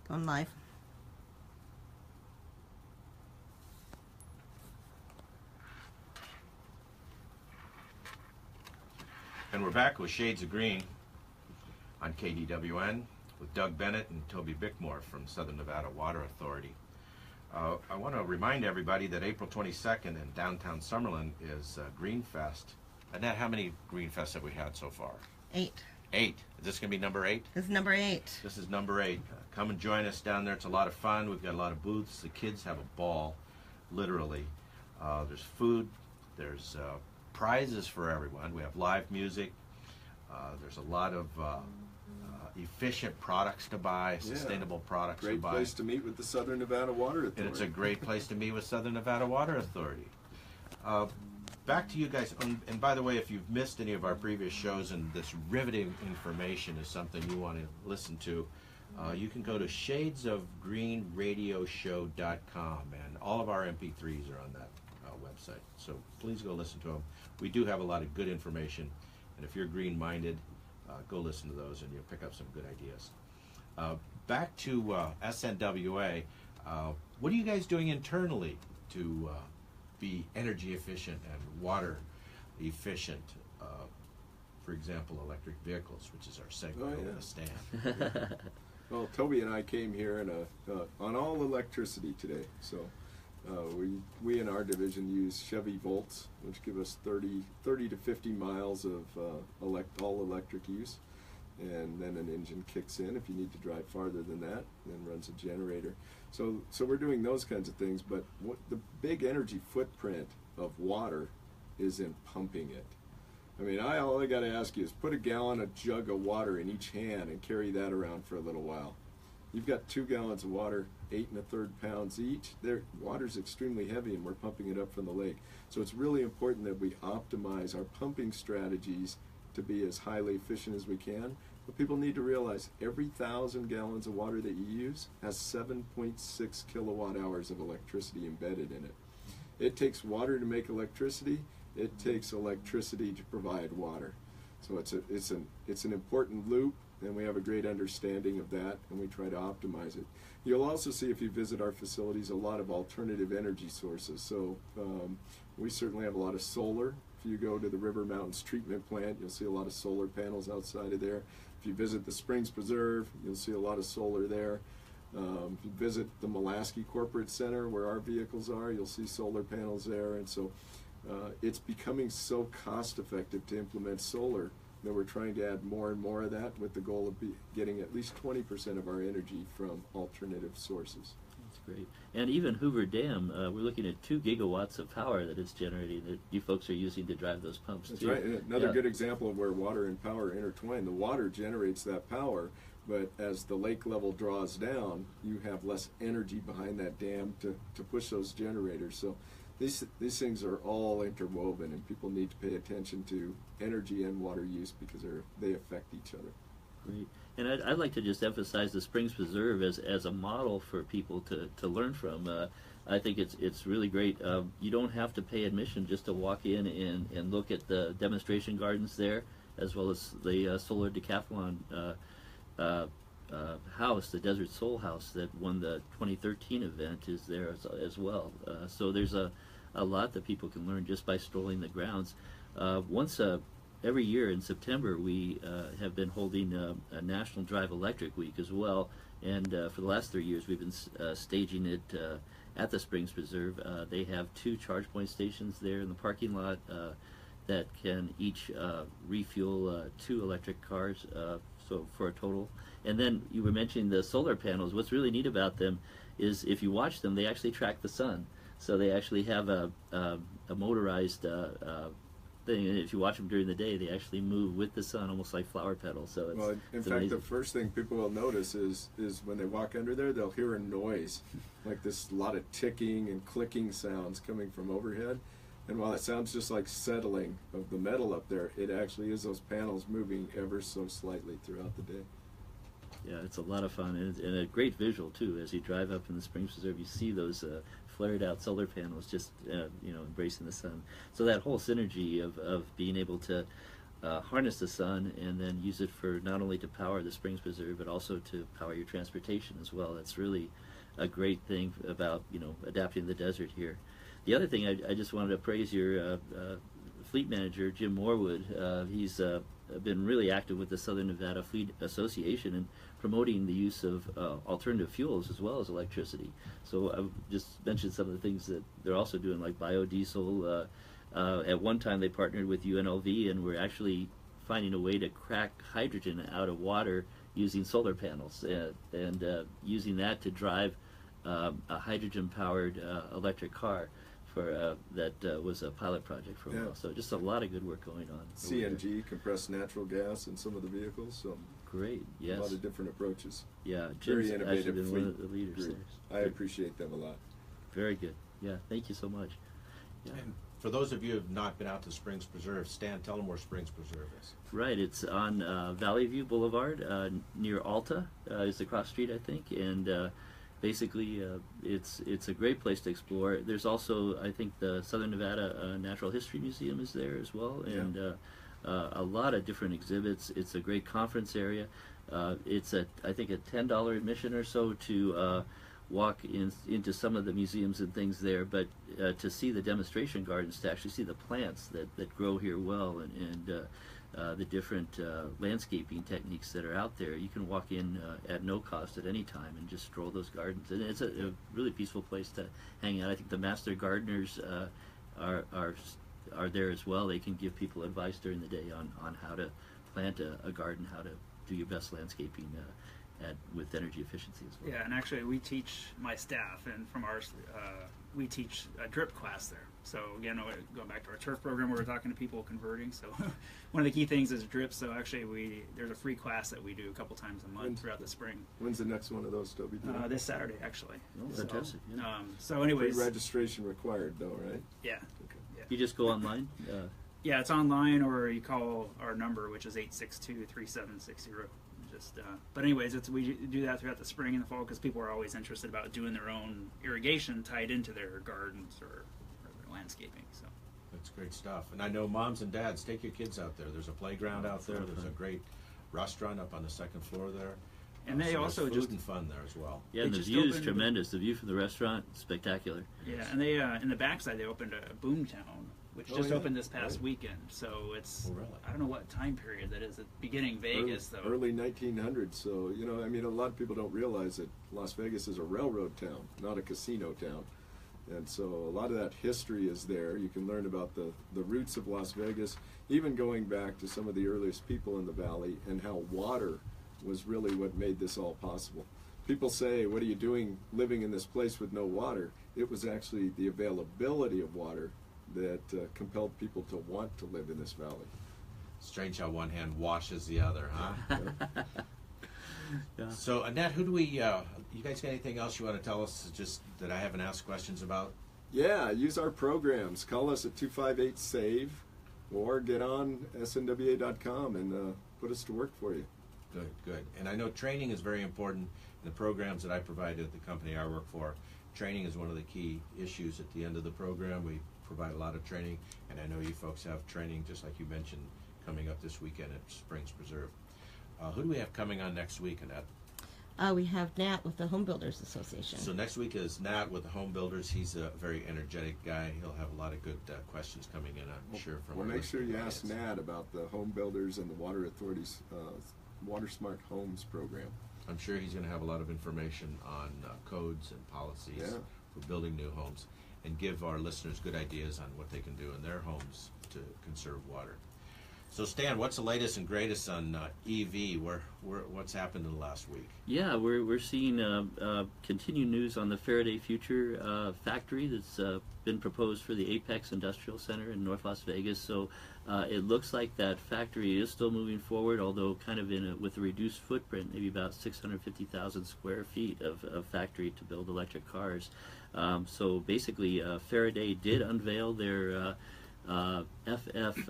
Going live. And we're back with Shades of Green on KDWN with Doug Bennett and Toby Bickmore from Southern Nevada Water Authority. I want to remind everybody that April 22nd in downtown Summerlin is Green Fest. Annette, how many Green Fests have we had so far? 8. 8. Is this going to be number 8? This is number 8. This is number 8. Come and join us down there. It's a lot of fun. We've got a lot of booths. The kids have a ball, literally. There's food. There's prizes for everyone. We have live music. There's a lot of efficient products to buy, sustainable products to buy. Great place to meet with the Southern Nevada Water Authority. And it's a great place to meet with Southern Nevada Water Authority. Back to you guys. And by the way, if you've missed any of our previous shows and this riveting information is something you want to listen to, you can go to shadesofgreenradioshow.com, and all of our MP3s are on that website. So please go listen to them. We do have a lot of good information, and if you're green-minded, go listen to those and you'll pick up some good ideas. Back to SNWA, what are you guys doing internally to be energy efficient and water efficient? For example, electric vehicles, which is our segment over the stand. Well, Toby and I came here in on all electricity today. So we in our division use Chevy Volts, which give us 30 to 50 miles of all electric use. And then an engine kicks in if you need to drive farther than that, and runs a generator. So we're doing those kinds of things, but what the big energy footprint of water is in pumping it. I mean, all I got to ask you is put a jug of water in each hand and carry that around for a little while. You've got 2 gallons of water, 8 1/3 pounds each. Water's extremely heavy, and we're pumping it up from the lake. So it's really important that we optimize our pumping strategies to be as highly efficient as we can. But people need to realize every 1,000 gallons of water that you use has 7.6 kilowatt hours of electricity embedded in it. It takes water to make electricity. It takes electricity to provide water. So it's an important loop, and we have a great understanding of that, and we try to optimize it. You'll also see, if you visit our facilities, a lot of alternative energy sources. So we certainly have a lot of solar. If you go to the River Mountains treatment plant, you'll see a lot of solar panels outside of there. If you visit the Springs Preserve, you'll see a lot of solar there. If you visit the Mulaski Corporate Center, where our vehicles are, you'll see solar panels there. And so it's becoming so cost effective to implement solar that we're trying to add more and more of that, with the goal of getting at least 20% of our energy from alternative sources. That's great. And even Hoover Dam, we're looking at 2 gigawatts of power that it's generating that you folks are using to drive those pumps. That's too. right. And another good example of where water and power intertwine. The water generates that power, but as the lake level draws down, you have less energy behind that dam to push those generators. So these things are all interwoven, and people need to pay attention to energy and water use because they affect each other. Great. And I'd like to just emphasize the Springs Preserve as a model for people to learn from. I think it's really great. You don't have to pay admission just to walk in and look at the demonstration gardens there, as well as the solar decathlon house, the Desert Soul House that won the 2013 event, is there as well. So there's a lot that people can learn just by strolling the grounds. Every year in September, we have been holding a National Drive Electric Week as well, and for the last 3 years we've been staging it at the Springs Preserve. They have 2 charge point stations there in the parking lot that can each refuel 2 electric cars, so for a total. And then you were mentioning the solar panels. What's really neat about them is if you watch them, they actually track the sun. So they actually have a motorized thing, and if you watch them during the day, they actually move with the sun, almost like flower petals. So it's, in fact, amazing. The first thing people will notice is when they walk under there, they'll hear a noise, like this lot of ticking and clicking sounds coming from overhead. And while it sounds just like settling of the metal up there, it actually is those panels moving ever so slightly throughout the day. Yeah, it's a lot of fun, and a great visual too. As you drive up in the Springs Preserve, you see those flared out solar panels just embracing the sun. So that whole synergy of being able to harness the sun and then use it for not only to power the Springs Preserve but also to power your transportation as well. That's really a great thing about adapting the desert here. The other thing I just wanted to praise your fleet manager Jim Morwood. He's been really active with the Southern Nevada Fleet Association and promoting the use of alternative fuels as well as electricity. So I just mentioned some of the things that they're also doing, like biodiesel. At one time they partnered with UNLV and were actually finding a way to crack hydrogen out of water using solar panels and using that to drive a hydrogen-powered electric car that was a pilot project for a while. So just a lot of good work going on. CNG, compressed natural gas, in some of the vehicles. So great, yes. A lot of different approaches. Yeah, very Jim's innovative actually been fleet one of the leaders group. there. I appreciate them a lot. Very good. Yeah, thank you so much. Yeah. And for those of you who have not been out to Springs Preserve, Stan, tell them where Springs Preserve is. Right, it's on Valley View Boulevard near Alta. It's across the street, I think, and basically it's a great place to explore. There's also, I think, the Southern Nevada Natural History Museum is there as well, and a lot of different exhibits. It's a great conference area. It's I think a $10 admission or so to walk into some of the museums and things there, but to see the demonstration gardens, to actually see the plants that grow here well, and the different landscaping techniques that are out there. You can walk in at no cost at any time and just stroll those gardens, and it's a really peaceful place to hang out. I think the master gardeners are there as well. They can give people advice during the day on how to plant a garden, how to do your best landscaping with energy efficiency as well. Yeah, and actually we teach my staff, and from ours, we teach a drip class there. So again, going back to our turf program, where we're talking to people converting. So one of the key things is drip. So actually, there's a free class that we do a couple times a month throughout the spring. When's the next one of those, Toby? This Saturday, actually. Oh, fantastic. Yeah. So anyways, pre-registration required, though, right? Yeah. Okay. Yeah. You just go online? Yeah, it's online, or you call our number, which is 862-3760. But anyways, we do that throughout the spring and the fall because people are always interested about doing their own irrigation tied into their gardens or their landscaping. So That's great stuff. And I know moms and dads, take your kids out there. There's a playground out there. There's a great restaurant up on the second floor there. And they so also there's just food and fun there as well. Yeah, They and the just view is opened- tremendous. The view from the restaurant, spectacular. yeah, and they in the backside they opened a Boomtown, which just yeah? opened this past Right. weekend. So it's Oh, really? I don't know what time period that is. It's beginning Vegas though. Early 1900s. So, I mean, a lot of people don't realize that Las Vegas is a railroad town, not a casino town. And so a lot of that history is there. You can learn about the roots of Las Vegas, even going back to some of the earliest people in the valley and how water was really what made this all possible. People say, what are you doing living in this place with no water? It was actually the availability of water that compelled people to want to live in this valley. Strange how one hand washes the other, huh? Yeah. So, Annette, who do we, you guys got anything else you want to tell us just that I haven't asked questions about? Yeah, use our programs. Call us at 258-SAVE or get on snwa.com and put us to work for you. Good, good. And I know training is very important in the programs that I provide at the company I work for. Training is one of the key issues at the end of the program. We provide a lot of training, and I know you folks have training, just like you mentioned, coming up this weekend at Springs Preserve. Who do we have coming on next week, Annette? We have Nat with the Home Builders Association. So next week is Nat with the Home Builders. He's a very energetic guy. He'll have a lot of good questions coming in, I'm sure. From Well, our make sure you listening ask audience. Nat about the Home Builders and the Water Authority's Water Smart Homes program. I'm sure he's going to have a lot of information on codes and policies Yeah. for building new homes and give our listeners good ideas on what they can do in their homes to conserve water. So Stan, what's the latest and greatest on EV? What's happened in the last week? Yeah, we're seeing continued news on the Faraday Future factory that's been proposed for the Apex Industrial Center in North Las Vegas. So it looks like that factory is still moving forward, although kind of with a reduced footprint, maybe about 650,000 square feet of factory to build electric cars. So basically, Faraday did unveil their FF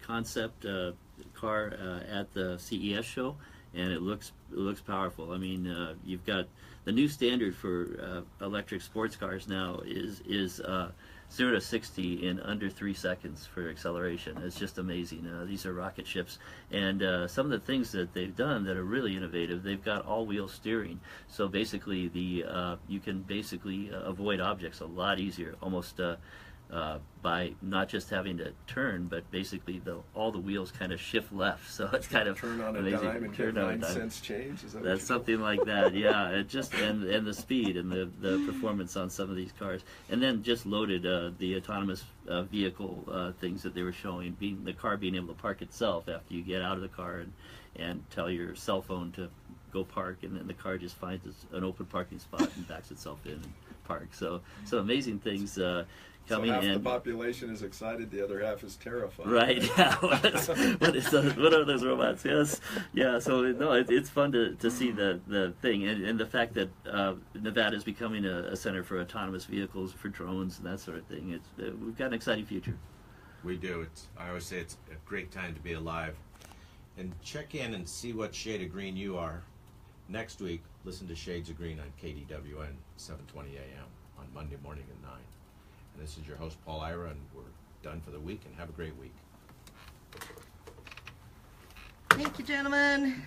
concept car at the CES show, and it looks powerful. I mean, you've got the new standard for electric sports cars now is 0 to 60 in under 3 seconds for acceleration. It's just amazing. These are rocket ships, and some of the things that they've done that are really innovative, they've got all-wheel steering. So basically, you can basically avoid objects a lot easier, almost by not just having to turn, but basically all the wheels kind of shift left. So it's kind of Turn on a amazing. dime and get 9 cents change. Is that what That's you're something like that, yeah. It just and the speed and the performance on some of these cars, and then just loaded the autonomous vehicle things that they were showing, the car being able to park itself after you get out of the car and tell your cell phone to go park, and then the car just finds an open parking spot and backs itself in and parks. So amazing things coming so half in. the population is excited, the other half is terrified. Right, yeah. What are those robots? Yes. Yeah, so no, it's fun to see the thing. And the fact that Nevada is becoming a center for autonomous vehicles, for drones, and that sort of thing. We've got an exciting future. We do. I always say it's a great time to be alive. And check in and see what shade of green you are. Next week, listen to Shades of Green on KDWN, 7:20 a.m. on Monday morning at 9. And this is your host, Paul Ira, and we're done for the week, and have a great week. Thank you, gentlemen.